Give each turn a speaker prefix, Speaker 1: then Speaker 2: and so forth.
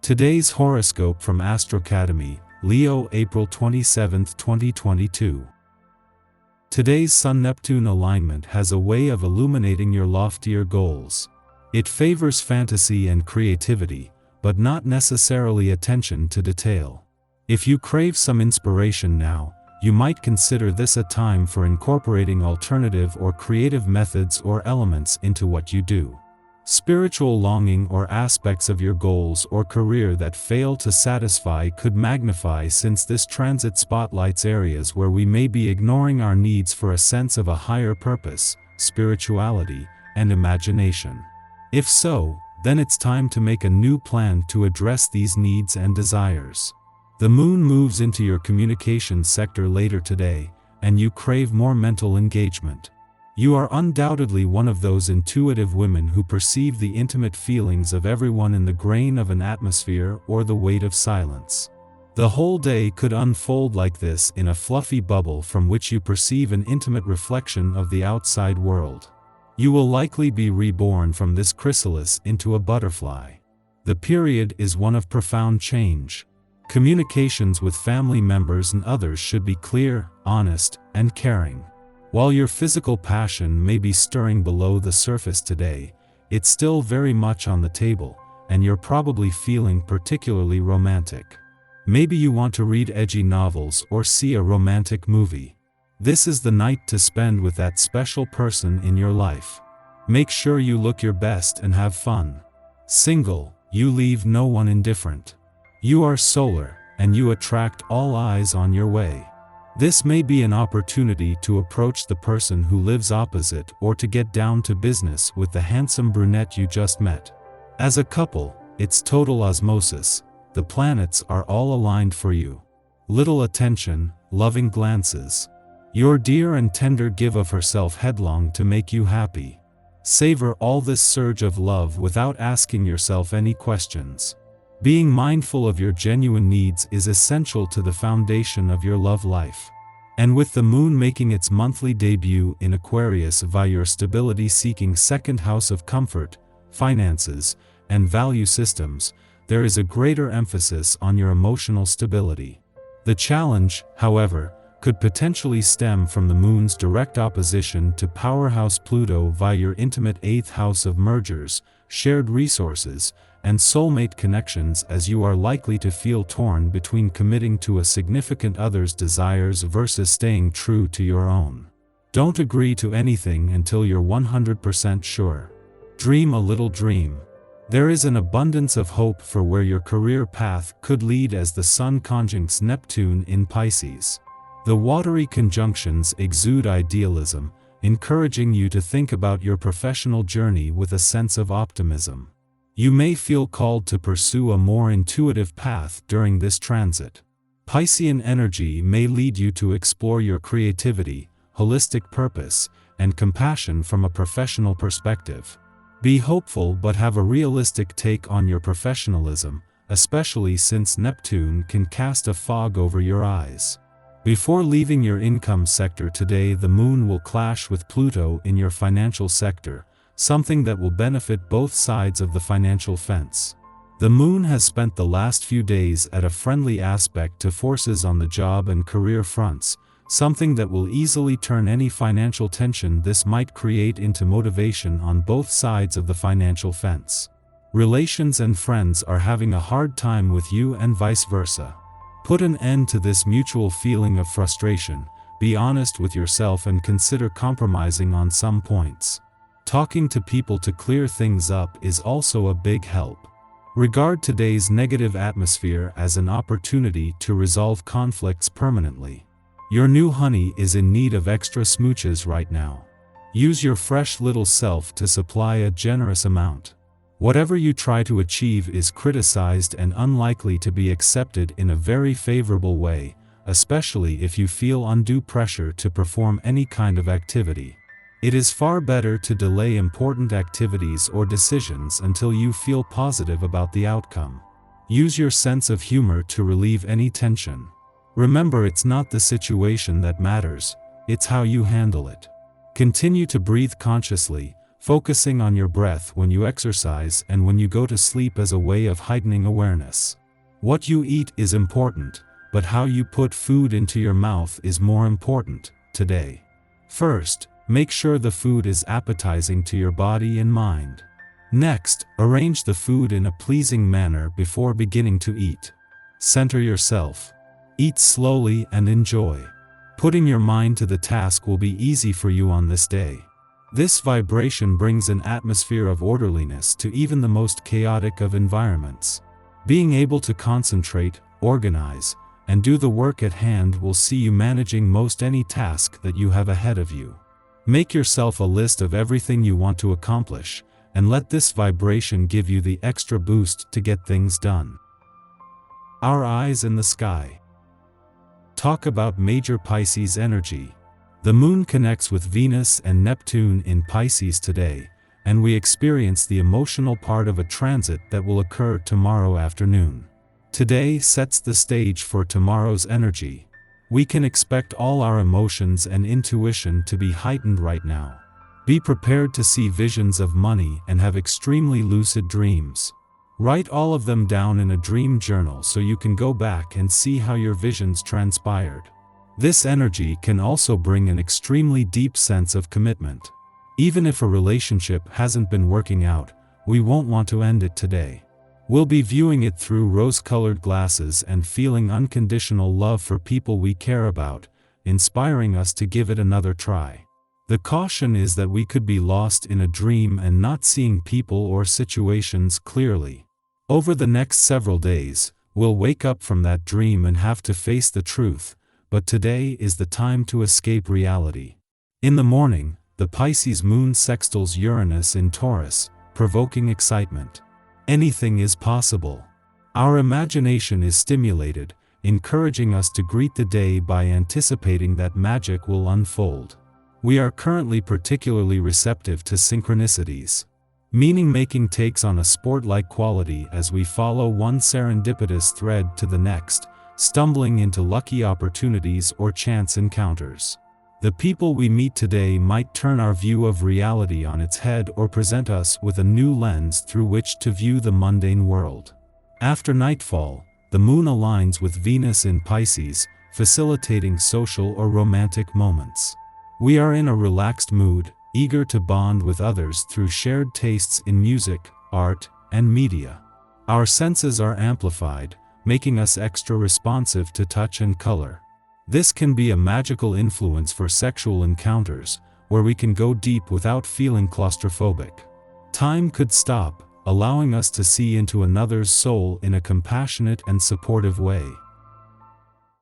Speaker 1: Today's horoscope from Astrocademy, Leo April 27, 2022. Today's Sun-Neptune alignment has a way of illuminating your loftier goals. It favors fantasy and creativity, but not necessarily attention to detail. If you crave some inspiration now, you might consider this a time for incorporating alternative or creative methods or elements into what you do. Spiritual longing or aspects of your goals or career that fail to satisfy could magnify, since this transit spotlights areas where we may be ignoring our needs for a sense of a higher purpose, spirituality, and imagination. If so, then it's time to make a new plan to address these needs and desires. The moon moves into your communications sector later today, and you crave more mental engagement. You are undoubtedly one of those intuitive women who perceive the intimate feelings of everyone in the grain of an atmosphere or the weight of silence. The whole day could unfold like this, in a fluffy bubble from which you perceive an intimate reflection of the outside world. You will likely be reborn from this chrysalis into a butterfly. The period is one of profound change. Communications with family members and others should be clear, honest, and caring. While your physical passion may be stirring below the surface today, it's still very much on the table, and you're probably feeling particularly romantic. Maybe you want to read edgy novels or see a romantic movie. This is the night to spend with that special person in your life. Make sure you look your best and have fun. Single, you leave no one indifferent. You are solar, and you attract all eyes on your way. This may be an opportunity to approach the person who lives opposite or to get down to business with the handsome brunette you just met. As a couple, it's total osmosis. The planets are all aligned for you. Little attention, loving glances. Your dear and tender give of herself headlong to make you happy. Savor all this surge of love without asking yourself any questions. Being mindful of your genuine needs is essential to the foundation of your love life. And with the moon making its monthly debut in Aquarius via your stability-seeking second house of comfort, finances, and value systems, there is a greater emphasis on your emotional stability. The challenge, however, could potentially stem from the moon's direct opposition to powerhouse Pluto via your intimate 8th house of mergers, shared resources, and soulmate connections, as you are likely to feel torn between committing to a significant other's desires versus staying true to your own. Don't agree to anything until you're 100% sure. Dream a little dream. There is an abundance of hope for where your career path could lead as the Sun conjuncts Neptune in Pisces. The watery conjunctions exude idealism, encouraging you to think about your professional journey with a sense of optimism. You may feel called to pursue a more intuitive path during this transit. Piscean energy may lead you to explore your creativity, holistic purpose, and compassion from a professional perspective. Be hopeful but have a realistic take on your professionalism, especially since Neptune can cast a fog over your eyes. Before leaving your income sector today, the moon will clash with Pluto in your financial sector, something that will benefit both sides of the financial fence. The moon has spent the last few days at a friendly aspect to forces on the job and career fronts, something that will easily turn any financial tension this might create into motivation on both sides of the financial fence. Relations and friends are having a hard time with you and vice versa. Put an end to this mutual feeling of frustration, be honest with yourself and consider compromising on some points. Talking to people to clear things up is also a big help. Regard today's negative atmosphere as an opportunity to resolve conflicts permanently. Your new honey is in need of extra smooches right now. Use your fresh little self to supply a generous amount. Whatever you try to achieve is criticized and unlikely to be accepted in a very favorable way, especially if you feel undue pressure to perform any kind of activity. It is far better to delay important activities or decisions until you feel positive about the outcome. Use your sense of humor to relieve any tension. Remember, it's not the situation that matters, it's how you handle it. Continue to breathe consciously, focusing on your breath when you exercise and when you go to sleep as a way of heightening awareness. What you eat is important, but how you put food into your mouth is more important today. First, make sure the food is appetizing to your body and mind. Next, arrange the food in a pleasing manner before beginning to eat. Center yourself. Eat slowly and enjoy. Putting your mind to the task will be easy for you on this day. This vibration brings an atmosphere of orderliness to even the most chaotic of environments. Being able to concentrate, organize, and do the work at hand will see you managing most any task that you have ahead of you. Make yourself a list of everything you want to accomplish, and let this vibration give you the extra boost to get things done. Our eyes in the sky. Talk about major Pisces energy. The moon connects with Venus and Neptune in Pisces today, and we experience the emotional part of a transit that will occur tomorrow afternoon. Today sets the stage for tomorrow's energy. We can expect all our emotions and intuition to be heightened right now. Be prepared to see visions of money and have extremely lucid dreams. Write all of them down in a dream journal so you can go back and see how your visions transpired. This energy can also bring an extremely deep sense of commitment. Even if a relationship hasn't been working out, we won't want to end it today. We'll be viewing it through rose-colored glasses and feeling unconditional love for people we care about, inspiring us to give it another try. The caution is that we could be lost in a dream and not seeing people or situations clearly. Over the next several days, we'll wake up from that dream and have to face the truth, but today is the time to escape reality. In the morning, the Pisces moon sextiles Uranus in Taurus, provoking excitement. Anything is possible. Our imagination is stimulated, encouraging us to greet the day by anticipating that magic will unfold. We are currently particularly receptive to synchronicities. Meaning-making takes on a sport-like quality as we follow one serendipitous thread to the next, stumbling into lucky opportunities or chance encounters. The people we meet today might turn our view of reality on its head or present us with a new lens through which to view the mundane world. After nightfall, the moon aligns with Venus in Pisces, facilitating social or romantic moments. We are in a relaxed mood, eager to bond with others through shared tastes in music, art, and media. Our senses are amplified, making us extra responsive to touch and color. This can be a magical influence for sexual encounters, where we can go deep without feeling claustrophobic. Time could stop, allowing us to see into another's soul in a compassionate and supportive way.